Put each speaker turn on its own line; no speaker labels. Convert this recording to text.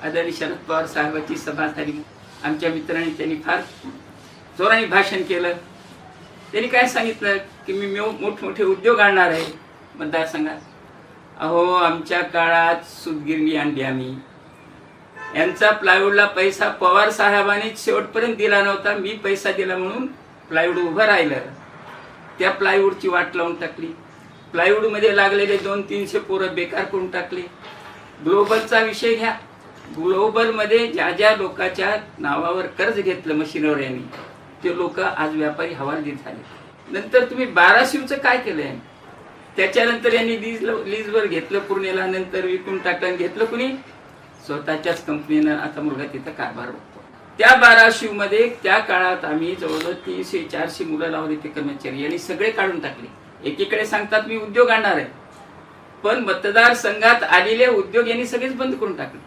आदरणीय शरद पवार साहेबांची सभा झाली. आमच्या मित्रांनी त्यांनी फार जोराने भाषण केलं. त्यांनी काय सांगितलं की मी मोठमोठे उद्योग आणणार आहे मतदारसंघात. अहो, आमच्या काळात सूतगिरणी आणली आम्ही. यांचा प्लायवूडला पैसा पवार साहेबांनी शेवटपर्यंत दिला नव्हता. मी पैसा दिला म्हणून प्लायवूड उभं राहिलं. त्या प्लायवूडची वाट लावून टाकली. प्लायवूडमध्ये लागलेले 200-300 पोरं बेकार करून टाकले. ग्लोबलचा विषय घ्या. ग्लोबलमध्ये ज्या ज्या लोकांच्या नावावर कर्ज घेतलं मशीनवर यांनी, ते लोक आज व्यापारी हवालदिल झाले. नंतर तुम्ही बाराशिवचं काय केलंय? त्याच्यानंतर यांनी लीजवर घेतलं पुणेला, नंतर विकून टाकलं. घेतलं कुणी? स्वतःच्याच कंपनीनं आता मुलगा तिथं कारभार बघतो. त्या बाराशिवमध्ये त्या काळात आम्ही जवळजवळ 300-400 मुलं लावली ते कर्मचारी, यांनी सगळे काढून टाकले. एकीकडे सांगतात मी उद्योग आणणार आहे, पण मतदारसंघात आलेले उद्योग यांनी सगळेच बंद करून टाकले.